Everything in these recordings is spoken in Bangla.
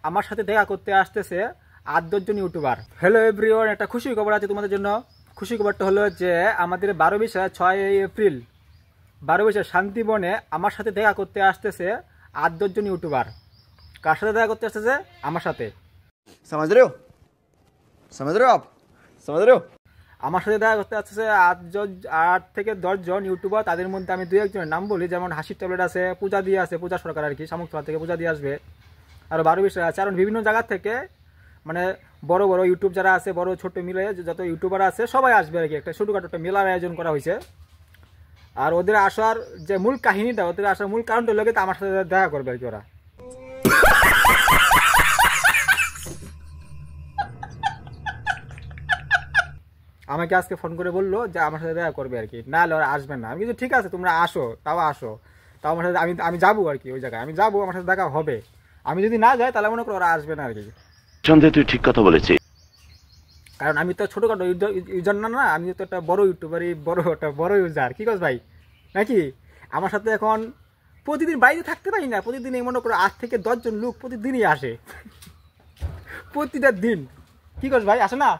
আমার সাথে দেখা করতে আসতেছে ৮-১০ জন ইউটিউবার। হ্যালো এভরিওয়ান, একটা খুশি খবর আছে তোমাদের জন্য। খুশি খবরটা হলো যে আমাদের ৬ এপ্রিল ১২ শান্তিবনে আমার সাথে দেখা করতে আসতেছে ৮-১০ জন ইউটিউবার। কার সাথে দেখা করতে আসতেছে? আমার সাথে। समझ रहे हो आप समझ रहे हो? আমার সাথে দেখা করতে আসতেছে ৮ থেকে ১০ জন ইউটিউবার। তাদের মধ্যে আমি ২-১ জনের নাম বলি, যেমন হাসির ট্যাবলেট আছে, পূজা দিয়ে আছে, পূজা সরকার আর কি, শামুকতলা থেকে পূজা দিয়ে আসবে, আরও ১২-২০ আছে। আর বিভিন্ন জায়গা থেকে মানে বড় বড় ইউটিউব যারা আছে, বড় ছোট মিলে যত ইউটিউবার আছে সবাই আসবে আর কি। একটা ছোটোখাটো একটা মেলার আয়োজন করা হয়েছে। আর ওদের আসার যে মূল কাহিনীটা, ওদের আসার মূল কারণটা হলো তো আমার সাথে দেখা করবে আর কি ওরা। আমাকে আজকে ফোন করে বললো যে আমার সাথে দেখা করবে আর কি, না হলে ওরা আসবে না। আমি কিন্তু ঠিক আছে, তোমরা আসো, তাও আসো, তাও আমার সাথে আমি যাবো আর কি, ওই জায়গায় আমি যাবো, আমার সাথে দেখা হবে। আমি যদি না যাই তাহলে মনে করো ওরা আসবে না আর কি। সন্দেহ, তুই ঠিক কথা বলেছিস। কারণ আমি তো ছোটোখাটো ইউজার না, আমি তো একটা বড় ইউটিউবারই, বড় ইউজার। কি কস ভাই নাকি? আমার সাথে এখন প্রতিদিন বাইরে থাকতে পারি না, প্রতিদিন এই মনে করো ৮ থেকে ১০ জন লোক প্রতিদিনই আসে, প্রতিটা দিন। কি কস ভাই, আসে না?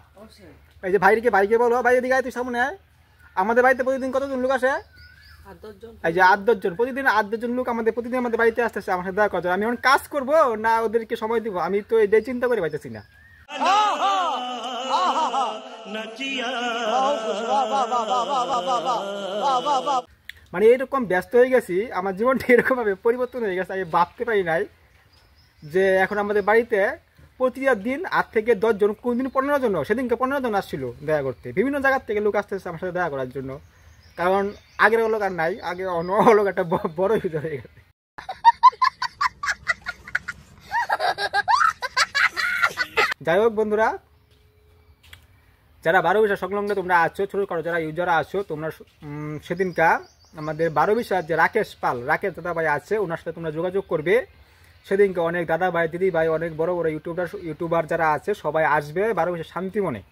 এই যে ভাইকে বলো, ভাই এদিকে আয়, তুই সামনে আয়। আমাদের বাড়িতে প্রতিদিন কতজন লোক আসে? এই যে ৮-১০ জন, প্রতিদিন ৮-১০ জন লোক প্রতিদিন আমাদের বাড়িতে আসতেছে আমার সাথে দেখা করতে। আমি এখন কাজ করবো না ওদেরকে সময় দিব, আমি তো এটাই চিন্তা করে পাইতেছি না। মানে এরকম ব্যস্ত হয়ে গেছি, আমার জীবনটা এরকম ভাবে পরিবর্তন হয়ে গেছে, আমি ভাবতে পারি নাই যে এখন আমাদের বাড়িতে প্রতিটা দিন ৮ থেকে ১০ জন, কোনদিন ১৫ জন, সেদিনকে ১৫ জন আসছিল দেখা করতে। বিভিন্ন জায়গার থেকে লোক আসতেছে আমার সাথে দেখা করার জন্য। কারণ আগের লোক আর নাই, আগে অন্য লোক একটা বড় ভিতর হয়ে গেছে। যাই হোক বন্ধুরা, যারা ১২ সংলগ্ন তোমরা আছো, ছোটো করো যারা ইউজাররা আছো, তোমরা সেদিনকা আমাদের ১২ যে রাকেশ দাদা ভাই আছে, ওনার সাথে তোমরা যোগাযোগ করবে। সেদিনকে অনেক দাদা ভাই, দিদি ভাই, অনেক বড় বড় ইউটিউবার যারা আছে সবাই আসবে ১২ শান্তিমনে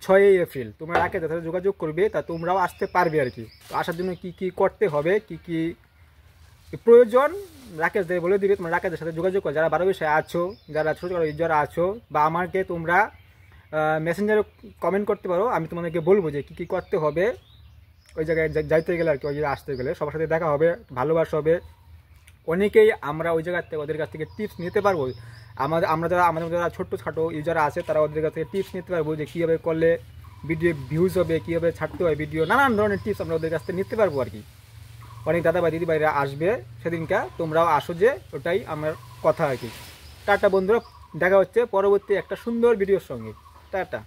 ৬ এপ্রিল। তোমরা রাকেশ দাদার সাথে যোগাযোগ করবে, তা তোমরাও আসতে পারবে আর কি। তো আসার জন্য কি কি করতে হবে, কি কি প্রয়োজন রাকেশ দাই বলে দিবে। তোমরা রাকেশের সাথে যোগাযোগ করো যারা ১২ আছো, যারা ছোটো ছোটো ইউজাররা আছো, বা আমাকে তোমরা মেসেঞ্জারে কমেন্ট করতে পারো। আমি তোমাদেরকে বলবো যে কী কী করতে হবে ওই জায়গায় যাইতে গেলে আর কি, ওই জায়গায় আসতে গেলে। সবার সাথে দেখা হবে, ভালোবাসা হবে। অনেকেই আমরা ওই জায়গার থেকে ওদের কাছ থেকে টিপস নিতে পারবো। আমাদের যারা ছোট্টো ইউজার আছে তারা ওদের কাছ থেকে টিপস নিতে পারবো যে কীভাবে করলে ভিডিও ভিউজ হবে, কীভাবে ছাড়তে হয় ভিডিও, নানান ধরনের টিপস আমরা ওদের কাছ থেকে নিতে পারবো আর কি। অনেক দাদা ভাই, দিদি ভাইরা আসবে সেদিনকা, তোমরাও আসো, যে ওটাই আমার কথা আর কি। টাটা বন্ধুরা, দেখা হচ্ছে পরবর্তী একটা সুন্দর ভিডিওর সঙ্গে। টাটা।